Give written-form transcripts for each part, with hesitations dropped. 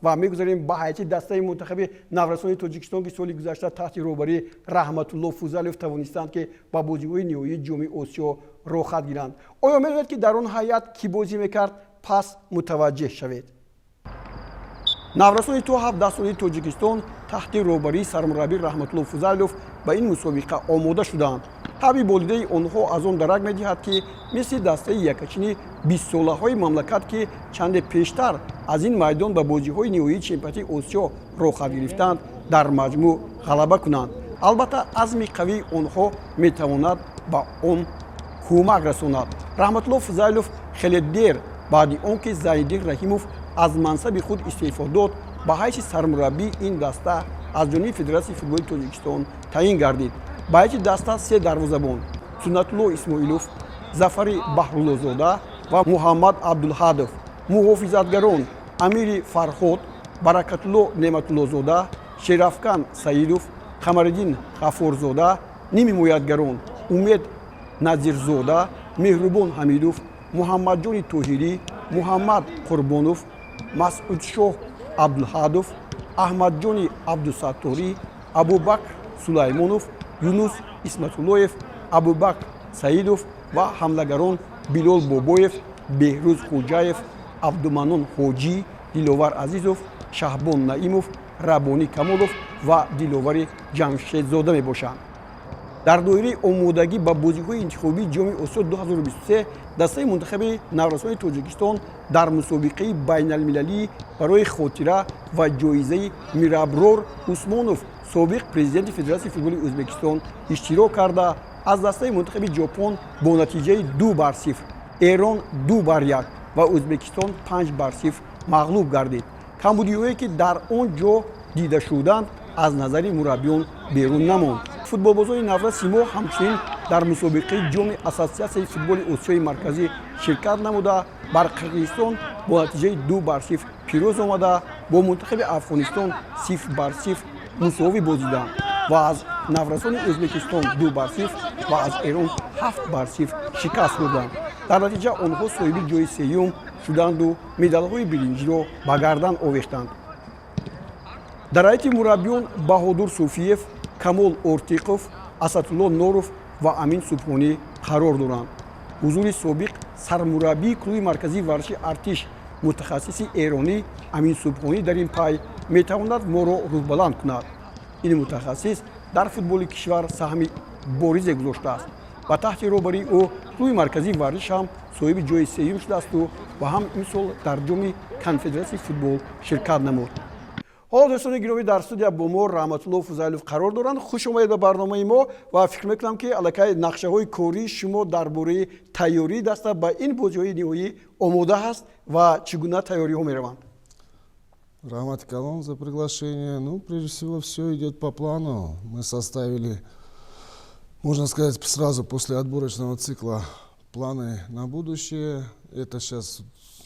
و میگذاریم به هیئت دسته منتخب نورسان تاجیکستان که سال گذشته تحت رهبری رحمت الله فوزالوف توانستند که با بازی‌های نهایی جام آسیا راه خط گیرند. آیا می‌دانید که در آن هیئت کی بازی می‌کرد؟ پس متوجه شوید. نورسان تو 17 ساله تاجیکستان تحت رهبری سرمربی رحمت الله فوزالوف به این مسابقه آماده شدند. طبیعی بولیده آنها از آن درک می‌دهد که مثل دسته یکچین 20 ساله‌های مملکت که چند پیشتر از این میدان به بازی‌های نهایی چمپیونات آسیا راه خط گرفتند در مجموع غلبه کنند. البته عزم قوی آنها می‌تواند به آن کمک رساند. رحمت الله فوزالوف خیلی دیر بعد آنکه زاهدین رحیموف از منصب خود استعفا داد به حیث سرمربی این دسته از جانب فدراسیون فوتبال تاجیکستان تعیین گردید. به حیث دسته 3 دروازه‌بان سنت‌الله اسماعیلوف، ظفر بحرالله‌زاده و محمد عبدالهادف، محافظتگران امیر فرهاد، برکت‌الله نعمت‌الله‌زاده، شرافکان سعیدوف، قمرالدین غفورزاده، نیم حمایتگران امید نظیرزاده، مهربان حمیدوف، محمد جان طاهری، محمد قربانوف، مسعود شاه عبدالهادف، احمد جان عبدالستاری، ابوبکر سلیمانوف، یونس اسمت‌الله‌یف، ابوبکر سعیدوف و حمله‌گران بیلال بابایف، بهروز خوجاєв، عبدالمنان حاجی، دلاور عزیزوف، شهبان نعیموف، ربانی کمالوف و دلاور جمشیدزاده میباشند. در دایره آمادگی به بازی‌های انتخابی جام آسیا 2023 دسته منتخب نورسان تاجیکستان در مسابقه بین‌المللی برای خاطره و جایزه میرابرور عثمانوف سابق پرزیدنت فدراسیون فوتبال ازبکستان اشتراک کرده از دسته منتخب ژاپن با نتیجه 2-0، ایران 2-1 و ازبکستان 5-0 مغلوب گردید. کمبودی‌هایی که در آنجا دیده شدند از نظر مربیان بیرون نماند. فوتبالبازان نورس ما همچنین در مسابقه جام اساسیاسیون فوتبال آسیای مرکزی شرکت نموده بر قرقیزستان با نتیجه 2-0 پیروز آمده با منتخب افغانستان 0-0 مساوی بازیدند و از نورسان ازبکستان 2-0 و از ایران 7-0 شکست خوردند. در نتیجه آنها صاحب جای سوم شدند و مدال‌های برنجی را به گردن آویختند. در هیئت مربیان بهادر صوفیев، камол ортиқов، асадулло норов ва амин субҳонӣ қарор доранд. ҳузури собиқ сармураббии клуби марказии варзиши артиш мутахассиси эронӣ амин субҳонӣ дар ин пай метавонад моро рӯҳбаланд кунад. ин мутахассис дар футболи кишвар саҳми боризе гузоштааст. ба таҳти роҳбарии ӯ клуби марказии варзиш ҳам соҳиби ҷои сеюм шудаасту ва ҳам имсол дар ҷоми конфедератсияи футбол ширкат намуд. ҳоло дӯстони гиромӣ дар студия бо мо раҳматулло фузайлов қарор доранд. хуш омадед ба барномаи мо ва фикр мекунам ки аллакай нақшаҳои кории шумо дар бораи тайёрии даста ба ин бозиҳои ниҳоӣ омода ҳаст ва чӣ гуна тайёриҳо мераванд? Рахмат Калон за приглашение. Ну, прежде всего, все идет по плану. Мы составили, можно сказать, сразу после отборочного цикла планы на будущее. Это сейчас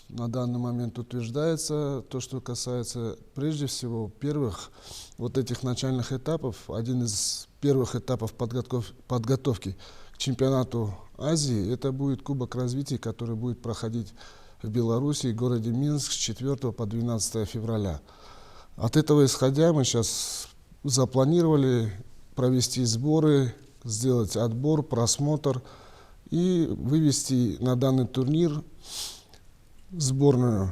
на данный момент утверждается. То, что касается, прежде всего, первых вот этих начальных этапов. Один из первых этапов подготовки к чемпионату Азии, это будет Кубок развития, который будет проходить в Беларуси, в городе Минск с 4 по 12 февраля. От этого исходя, мы сейчас запланировали провести сборы, сделать отбор, просмотр и вывести на данный турнир сборную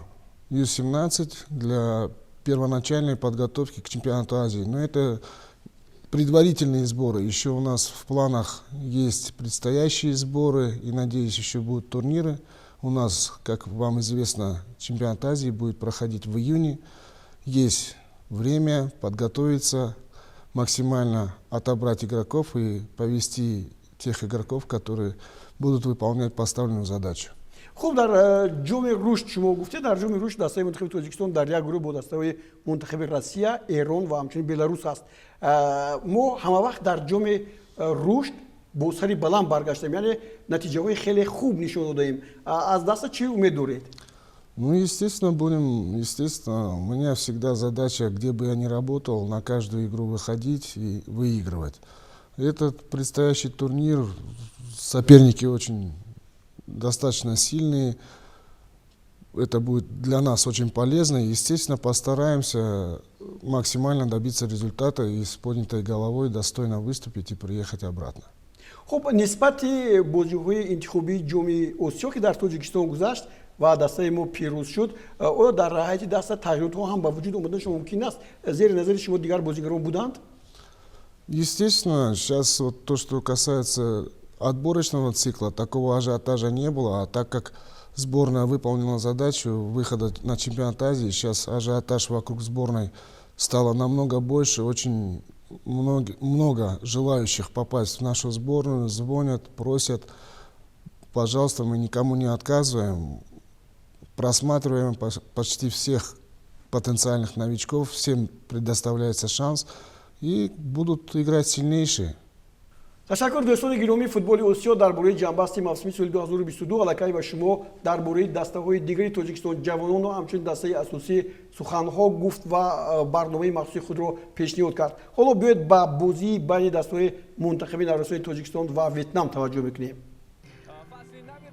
Ю-17 для первоначальной подготовки к чемпионату Азии. Но это предварительные сборы. Еще у нас в планах есть предстоящие сборы и, надеюсь, еще будут турниры. У нас, как вам известно, чемпионат Азии будет проходить в июне. Есть время подготовиться, максимально отобрать игроков и повести тех игроков, которые будут выполнять поставленную задачу. خب در جام رشد شما گفته در جام رشد دسته منتخب تاجیکستان در یک گروه با دسته منتخب روسیه، ایران و همچنین بلاروس است. ما همه وقت در جام رشد با سری بلند برگشتیم، یعنی نتیجه های خیلی خوب نشون دادیم. از دست چی امید دارید؟ Ну, естественно, у меня всегда задача, где бы я ни работал, на каждую игру выходить и выигрывать. Этот предстоящий турнир, соперники очень достаточно сильные. это будет для нас очень полезно. И, естественно, постараемся максимально добиться результата и с поднятой головой достойно выступить и приехать обратно. خب نسبت بازی‌های انتخابی جام آسیا که در تاجیکستان گذشت و دسته ما پیروز شد آیا در رابطه دسته تغییرات ها هم با وجود اومدنش ممکن است زیر نظر شما دیگر بازیگران بودند؟ Естественно, сейчас вот то, что касается отборочного цикла, такого ажиотажа не было, а так как сборная выполнила задачу выхода на чемпионат Азии, сейчас ажиотаж вокруг сборной стало намного больше, очень много желающих попасть в нашу сборную, звонят, просят, пожалуйста, мы никому не отказываем, просматриваем почти всех потенциальных новичков, всем предоставляется шанс, и будут играть сильнейшие. تشکر دوستان گرامی. فوتبال آسیا درباره جنبسته موسمی سال 2022 الکی و شما درباره دسته‌های دیگری تاجیکستان جوانان و همچنین دسته اساسی سخن‌ها گفت و برنامه مخصوص خود را پیشنهاد کرد. حالا بیاید به بازی بین دسته‌های منتخب نوسان تاجیکستان و ویتنام توجه بکنیم.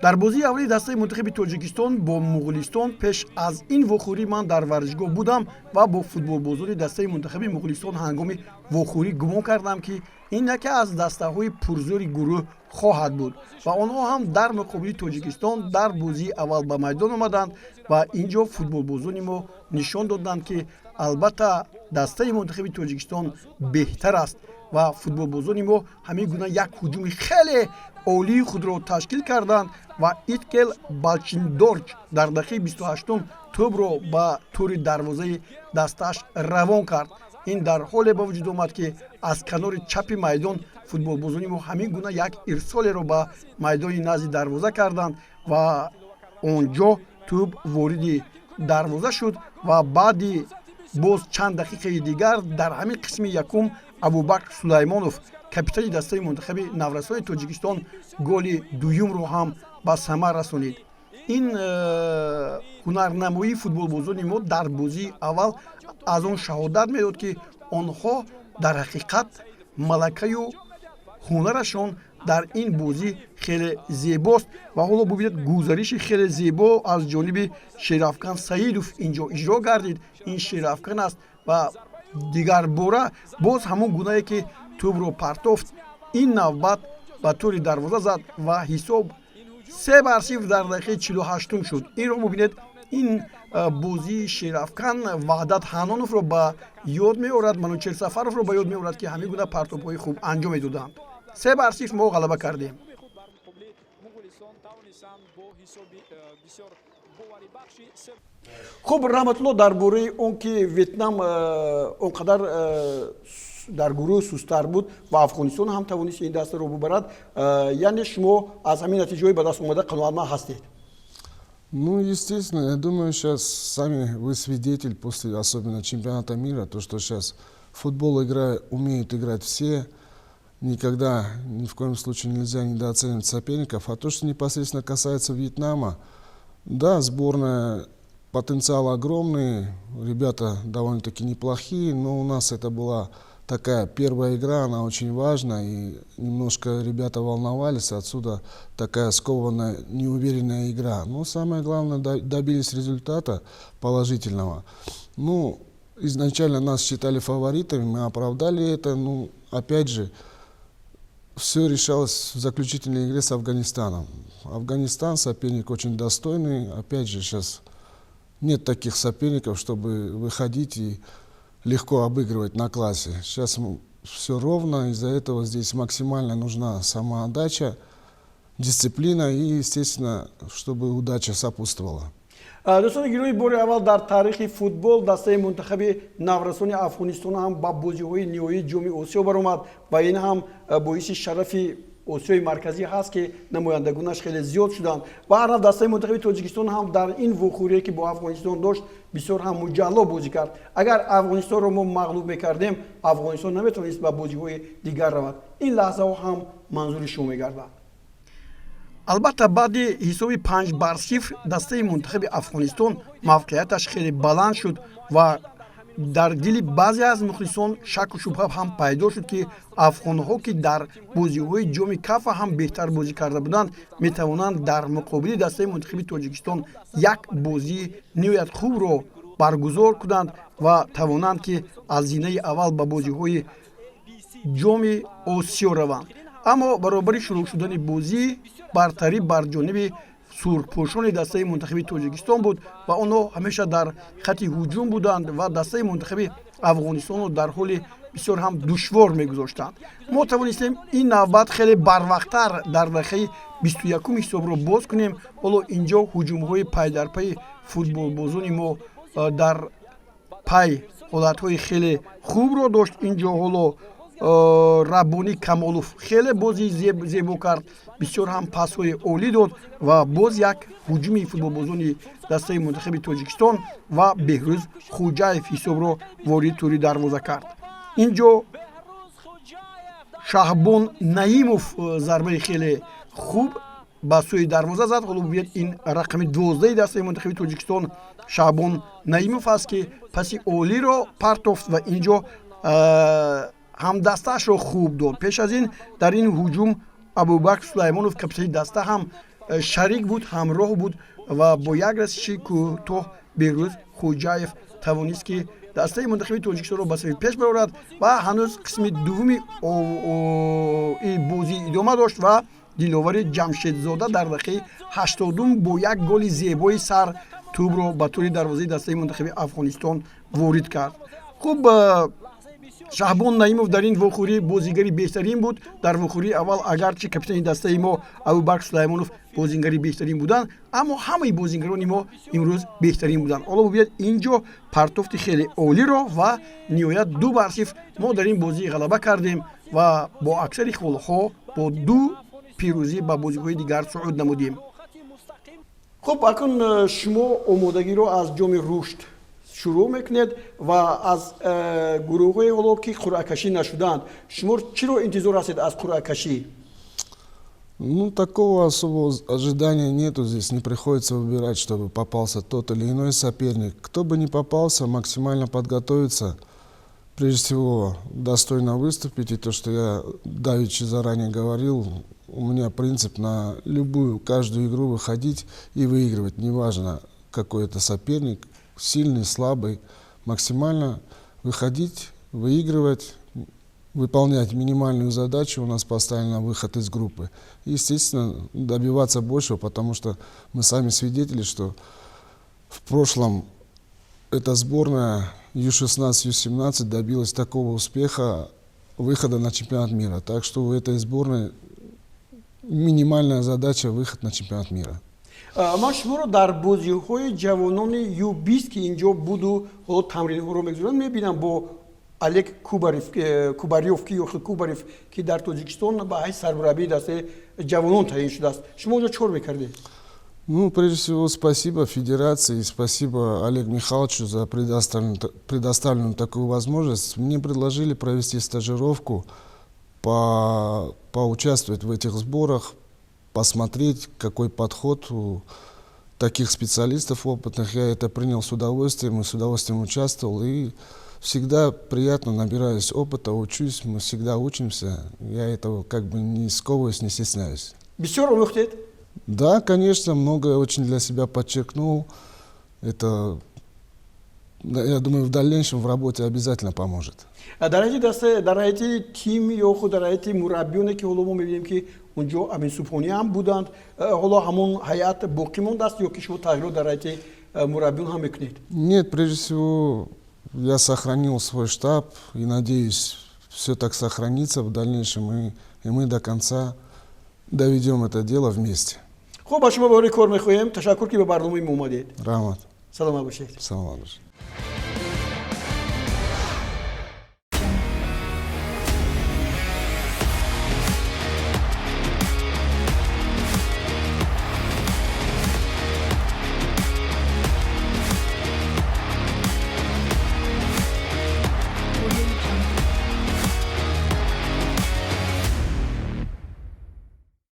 در بازی اولی دسته منتخب تاجیکستان با مغولستان پیش از این وخوری من در ورزشگاه بودم و با فوتبال بازی دسته منتخب مغولستان هنگام وخوری گمان کردم که این یکی از دسته‌های پرزور گروه خواهد بود و آنها هم در مقابل تاجیکستان در بازی اول به میدان آمدند و اینجا فوتبال بازی ما نشان دادند که البته دسته منتخب تاجیکستان بهتر است و فوتبال بازی ما همین گونه یک هجوم خیلی عالی خود را تشکیل کردند و ایتکل بالچیندورچ در دقیقه 28 توپ را به طور دروازه دستش روان کرد. این در حال با وجود آمد که از کنار چپ میدان فوتبال بازی ما همین گونه یک ارسال را به میدان نزد دروازه کردند و اونجا توپ وارد دروازه شد و بعد باز چند دقیقه دیگر در همین قسم یکم ابوبکر سلیمانوف کاپیتان دسته منتخب نورسان تاجیکستان گل دوم رو هم به ثمر رسانید. این هنرنمایی فوتبال بازی ما در بازی اول از آن شهادت میداد که آنها در حقیقت ملکه و هنرشان در این بازی خیلی زیباست و حالا ببینید گزارش خیلی زیبا از جانب شیرافکن سعیدوف اینجا اجرا گردید. این شیرافکن است و دیگر باره باز همون گونه‌ای که توپ رو پرتافت این نوبت به طور دروازه زد و حساب 3-0 در دقیقه 48 شد. این رو ببینید. این بازی شیرافکن وحدت حنانوف رو به یاد می‌آورد، منوچهر سفروف رو به یاد می‌آورد که همین گونه پرتاب‌های خوب انجام می‌دادند. 3-0 ما غلبه کردیم. خب رحمت الله درباره اون که ویتنام اونقدر در گروه سست‌تر بود و افغانستان هم توانست این دسته رو ببرد، یعنی شما از همین نتیجه‌ای به دست اومده قناعتمند هستید؟ Ну, естественно, я думаю, сейчас сами вы свидетель после особенно чемпионата мира, то, что сейчас футбол умеют играть все, никогда, ни в коем случае нельзя недооценивать соперников. А то, что непосредственно касается Вьетнама, да, сборная потенциал огромный, ребята довольно-таки неплохие, но у нас это была такая первая игра, она очень важна, и немножко ребята волновались, отсюда такая скованная, неуверенная игра. Но самое главное, добились результата положительного. Ну, изначально нас считали фаворитами, мы оправдали это, ну, опять же, все решалось в заключительной игре с Афганистаном. Афганистан соперник очень достойный, опять же, сейчас нет таких соперников, чтобы выходить и легко обыгрывать на классе. Сейчас все ровно, из-за этого здесь максимально нужна самоотдача, дисциплина и, естественно, чтобы удача сопутствовала. دوستان گرامی، بار اول در تاریخ فوتبال دسته منتخب نورسان افغانستان هم با بازی‌های نهایی جام آسیا برآمد و این هم باعث شرف آسیای مرکزی هست که نمایندگانش خیلی زیاد شدند و هر دسته منتخب تاجیکستان هم در این وخوری که با افغانستان داشت بسیار هم مجلا بازی کرد. اگر افغانستان رو ما مغلوب می‌کردیم، افغانستان نمیتونست به بازی‌های دیگر رود. این لحظه ها هم منظور شما می‌گردد. البته بعد حساب 5-0 دسته منتخب افغانستان موقعیتش خیلی بلند شد و дар дили баъзе аз мухлисон шаку шубҳа ҳам пайдо шуд, ки афғонҳо ки дар бозиҳои ҷоми кафа ҳам беҳтар бозӣ карда буданд, метавонанд дар муқобили дастаи мунтахиби Тоҷикистон як бозии ниҳоят хубро баргузор кунанд ва тавонанд, ки аз зинаи аввал ба бозиҳои ҷоми Осиё раванд. аммо баробари шурӯъ шудани бозӣ бартарӣ бар ҷониби сурхпӯшони дастаи мунтахиби Тоҷикистон буд ва онҳо ҳамеша дар хати ҳуҷум буданд ва дастаи мунтахиби Афғонистонро дар ҳоли бисёр ҳам душвор мегузоштанд. мо тавонистем ин навбат хеле барвақттар дар дақиқаи 21 ҳисобро боз кунем. ҳоло инҷо ҳуҷумҳои пайдарпайи футболбозони мо дар пай ҳолатҳои хеле хубро дошт. инҷо ҳоло Раббони Камолов хеле бози зебо кард, бисёр ҳам пасҳои олӣ дод ва боз як ҳуҷуми футболбозони дастаи мунтахиби Тоҷикистон ва Беҳрӯз Хуҷаев ҳисобро ворид тури дарвоза кард. инҷо Шаҳбон Наимов зарбаи хеле хуб ба сӯи дарвоза зад. ҳоло бубиед ин рақами 12 дастаи мунтахиби Тоҷикистон Шаҳбон Наимов аст, ки паси олиро партофт ва инҷо ҳамдастаашро хуб дод. пеш аз ин дар ин ҳуҷум Абубакр Сулаймонов, капитани даста, ҳам шарик буд, ҳамроҳ буд ва бо як расиши кӯтоҳ Беҳрӯз Хуҷаев тавонист, ки дастаи мунтахиби Тоҷикистонро ба сафи пеш барорад ва ҳанӯз қисми дуввуми бозӣ идома дошт ва диловари Ҷамшедзода дар дақиқаи 80 бо як голи зебои сар тӯбро ба тури дарвозаи дастаи мунтахиби Афғонистон ворид кард. хуб, Шаҳбон Наимов дар ин вохӯрӣ бозигари беҳтарин буд. дар вохӯрии аввал агарчи капитани дастаи мо Абубакр Сулаймонов бозингари беҳтарин буданд, аммо ҳамаи бозингарони мо имрӯз беҳтарин буданд. ҳоло бубиед инҷо партофти хеле олиро ва ниҳоят 2-0 мо дар ин бозӣ ғалаба кардем ва бо аксари ҳолҳо бо 2 пирӯзӣ ба бозиҳои дигар суъуд намудем. хуб, акун шумо омодагиро аз ҷоми рушд шурӯъ мекунед ва аз гурӯҳҳои ҳоло ки қуръакашӣ нашуданд, шумо чиро интизор ҳастед аз қуръакашӣ? Ну, такого особого ожидания нету. Здесь не приходится выбирать, чтобы попался тот или иной соперник. Кто бы ни попался, максимально подготовиться, прежде всего достойно выступить. И то, что я давеча заранее говорил, у меня принцип на любую, каждую игру выходить и выигрывать. Неважно, какой это соперник, сильный, слабый, максимально выходить, выигрывать, выполнять минимальную задачу. У нас поставлена выход из группы. И, естественно, добиваться большего, потому что мы сами свидетели, что в прошлом эта сборная Ю-16, Ю-17 добилась такого успеха выхода на чемпионат мира. Так что у этой сборной минимальная задача – выход на чемпионат мира. ман шуморо дар бозиҳои ҷавонони Ю-20 ки инҷо буду ҳоло тамринҳоро мегузоранд мебинам бо Олег Кубарёв ки дар Тоҷикистон ба ҳайси сармураббии дастаи ҷавонон таъин шудааст. шумо оҷо чикор мекардед? Ну, прежде всего, спасибо Федерации, спасибо Олегу Михайловичу за предоставленную такую возможность. Мне предложили провести стажировку, поучаствовать в этих сборах, посмотреть, какой подход у таких специалистов опытных. Я это принял с удовольствием и с удовольствием участвовал. И всегда приятно, набираюсь опыта, учусь, мы всегда учимся. Я этого как бы не сковываюсь, не стесняюсь. Бисёр омӯхтед? Да, конечно, многое очень для себя подчеркнул. Это, я думаю, в дальнейшем в работе обязательно поможет. дар ҳайати тим ё худ дар ҳайати мураббиёне ки ҳоло мо мебинем ки унҷо Амин Субҳонӣ ҳам буданд, ҳоло ҳамон ҳайат боқӣ мондааст ё ки шумо тағйирот дар ҳайати мураббиён ҳам мекунед? Нет, прежде всего я сохранил свой штаб и надеюсь, все так сохранится в дальнейшем, и мы до конца доведем это дело вместе. хуб, ба шумо бори кор мехоҳем. Ташаккур ки ба барномаи мо омадед. Рамат. Саломат бошед. Саломат бошед.